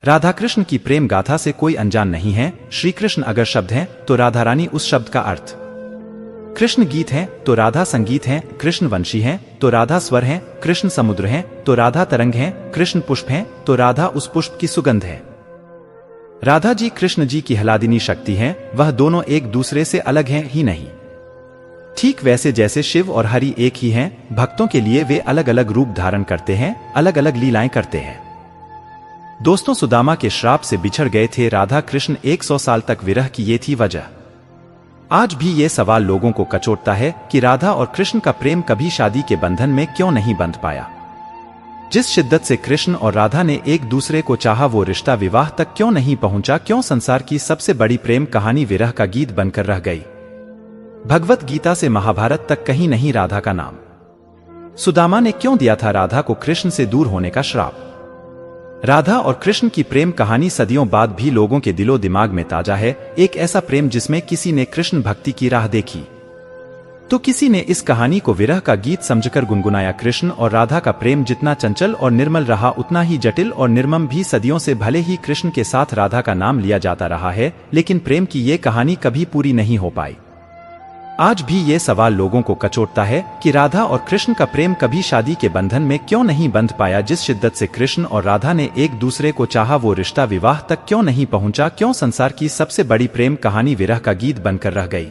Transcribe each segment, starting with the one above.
राधा कृष्ण की प्रेम गाथा से कोई अनजान नहीं है। श्री कृष्ण अगर शब्द हैं तो राधा रानी उस शब्द का अर्थ। कृष्ण गीत हैं तो राधा संगीत हैं। कृष्ण वंशी हैं तो राधा स्वर हैं। कृष्ण समुद्र हैं तो राधा तरंग हैं। कृष्ण पुष्प हैं तो राधा उस पुष्प की सुगंध है। राधा जी कृष्ण जी की हलादिनी शक्ति हैं, वह दोनों एक दूसरे से अलग हैं ही नहीं। ठीक वैसे जैसे शिव और हरि एक ही हैं, भक्तों के लिए वे अलग अलग रूप धारण करते हैं, अलग अलग लीलाएं करते हैं। दोस्तों, सुदामा के श्राप से बिछड़ गए थे राधा कृष्ण, 100 साल तक विरह की ये थी वजह। आज भी ये सवाल लोगों को कचोटता है कि राधा और कृष्ण का प्रेम कभी शादी के बंधन में क्यों नहीं बंध पाया। जिस शिद्दत से कृष्ण और राधा ने एक दूसरे को चाहा वो रिश्ता विवाह तक क्यों नहीं पहुंचा। क्यों संसार की सबसे बड़ी प्रेम कहानी विरह का गीत बनकर रह गई। भगवत गीता से महाभारत तक कहीं नहीं राधा का नाम। सुदामा ने क्यों दिया था राधा को कृष्ण से दूर होने का श्राप। राधा और कृष्ण की प्रेम कहानी सदियों बाद भी लोगों के दिलो दिमाग में ताजा है। एक ऐसा प्रेम जिसमें किसी ने कृष्ण भक्ति की राह देखी तो किसी ने इस कहानी को विरह का गीत समझकर गुनगुनाया। कृष्ण और राधा का प्रेम जितना चंचल और निर्मल रहा उतना ही जटिल और निर्मम भी। सदियों से भले ही कृष्ण के साथ राधा का नाम लिया जाता रहा है, लेकिन प्रेम की ये कहानी कभी पूरी नहीं हो पाई। आज भी ये सवाल लोगों को कचोटता है कि राधा और कृष्ण का प्रेम कभी शादी के बंधन में क्यों नहीं बंध पाया। जिस शिद्दत से कृष्ण और राधा ने एक दूसरे को चाहा वो रिश्ता विवाह तक क्यों नहीं पहुंचा। क्यों संसार की सबसे बड़ी प्रेम कहानी विरह का गीत बनकर रह गई।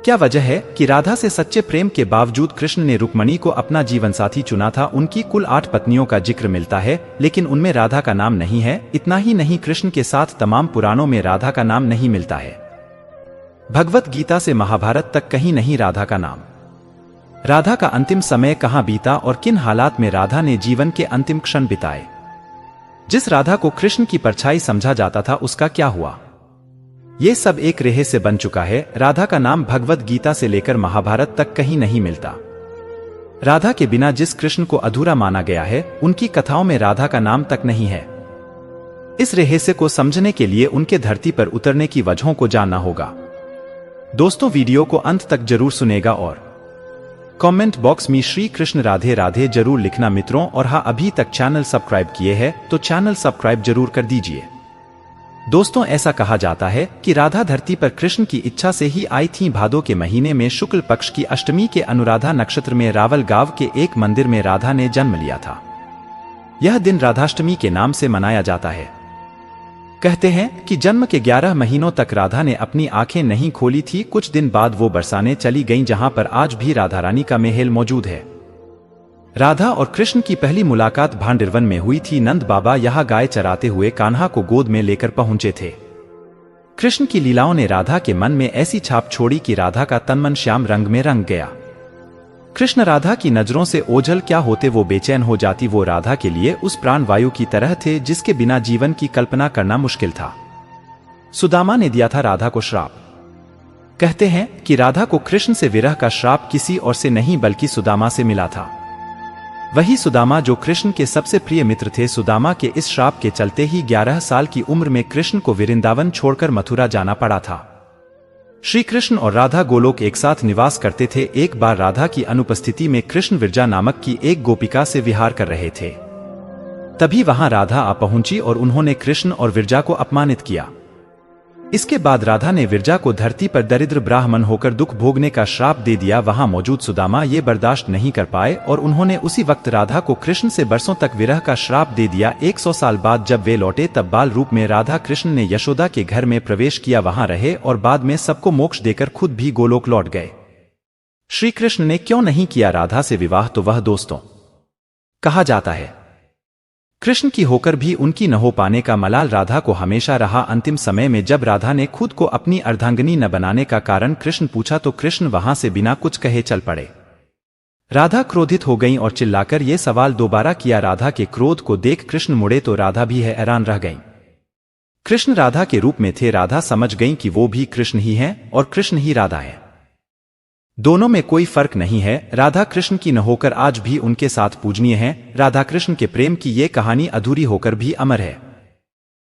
क्या वजह है कि राधा से सच्चे प्रेम के बावजूद कृष्ण ने रुक्मणी को अपना जीवन साथी चुना था। उनकी कुल 8 पत्नियों का जिक्र मिलता है, लेकिन उनमें राधा का नाम नहीं है। इतना ही नहीं, कृष्ण के साथ तमाम पुराणों में राधा का नाम नहीं मिलता है। भगवत गीता से महाभारत तक कहीं नहीं राधा का नाम। राधा का अंतिम समय कहां बीता और किन हालात में राधा ने जीवन के अंतिम क्षण बिताए। जिस राधा को कृष्ण की परछाई समझा जाता था उसका क्या हुआ, ये सब एक रहस्य बन चुका है। राधा का नाम भगवत गीता से लेकर महाभारत तक कहीं नहीं मिलता। राधा के बिना जिस कृष्ण को अधूरा माना गया है, उनकी कथाओं में राधा का नाम तक नहीं है। इस रहस्य को समझने के लिए उनके धरती पर उतरने की वजहों को जानना होगा। दोस्तों, वीडियो को अंत तक जरूर सुनेगा और कमेंट बॉक्स में श्री कृष्ण राधे राधे जरूर लिखना मित्रों। और हाँ, अभी तक चैनल सब्सक्राइब किए हैं तो चैनल सब्सक्राइब जरूर कर दीजिए। दोस्तों, ऐसा कहा जाता है कि राधा धरती पर कृष्ण की इच्छा से ही आई थी। भादो के महीने में शुक्ल पक्ष की अष्टमी के अनुराधा नक्षत्र में रावल गांव के एक मंदिर में राधा ने जन्म लिया था। यह दिन राधाष्टमी के नाम से मनाया जाता है। कहते हैं कि जन्म के 11 महीनों तक राधा ने अपनी आंखें नहीं खोली थी। कुछ दिन बाद वो बरसाने चली गईं, जहां पर आज भी राधा रानी का महल मौजूद है। राधा और कृष्ण की पहली मुलाकात भांडिरवन में हुई थी। नंद बाबा यहां गाय चराते हुए कान्हा को गोद में लेकर पहुंचे थे। कृष्ण की लीलाओं ने राधा के मन में ऐसी छाप छोड़ी कि राधा का तन मन श्याम रंग में रंग गया। कृष्ण राधा की नजरों से ओझल क्या होते, वो बेचैन हो जाती। वो राधा के लिए उस प्राण वायु की तरह थे जिसके बिना जीवन की कल्पना करना मुश्किल था। सुदामा ने दिया था राधा को श्राप। कहते हैं कि राधा को कृष्ण से विरह का श्राप किसी और से नहीं बल्कि सुदामा से मिला था। वही सुदामा जो कृष्ण के सबसे प्रिय मित्र थे। सुदामा के इस श्राप के चलते ही 11 साल की उम्र में कृष्ण को वृंदावन छोड़कर मथुरा जाना पड़ा था। श्री कृष्ण और राधा गोलोक एक साथ निवास करते थे। एक बार राधा की अनुपस्थिति में कृष्ण विरजा नामक की एक गोपिका से विहार कर रहे थे। तभी वहां राधा आ पहुंची और उन्होंने कृष्ण और विरजा को अपमानित किया। इसके बाद राधा ने विरजा को धरती पर दरिद्र ब्राह्मण होकर दुख भोगने का श्राप दे दिया। वहां मौजूद सुदामा ये बर्दाश्त नहीं कर पाए और उन्होंने उसी वक्त राधा को कृष्ण से बरसों तक विरह का श्राप दे दिया। 100 साल बाद जब वे लौटे तब बाल रूप में राधा कृष्ण ने यशोदा के घर में प्रवेश किया, वहां रहे और बाद में सबको मोक्ष देकर खुद भी गोलोक लौट गए। श्री कृष्ण ने क्यों नहीं किया राधा से विवाह, तो वह दोस्तों कहा जाता है कृष्ण की होकर भी उनकी न हो पाने का मलाल राधा को हमेशा रहा। अंतिम समय में जब राधा ने खुद को अपनी अर्धांगिनी न बनाने का कारण कृष्ण पूछा तो कृष्ण वहां से बिना कुछ कहे चल पड़े। राधा क्रोधित हो गईं और चिल्लाकर ये सवाल दोबारा किया। राधा के क्रोध को देख कृष्ण मुड़े तो राधा भी हैरान रह गईं। कृष्ण राधा के रूप में थे। राधा समझ गईं कि वो भी कृष्ण ही हैं और कृष्ण ही राधा है। दोनों में कोई फर्क नहीं है। राधा कृष्ण की न होकर आज भी उनके साथ पूजनीय है। राधा कृष्ण के प्रेम की ये कहानी अधूरी होकर भी अमर है।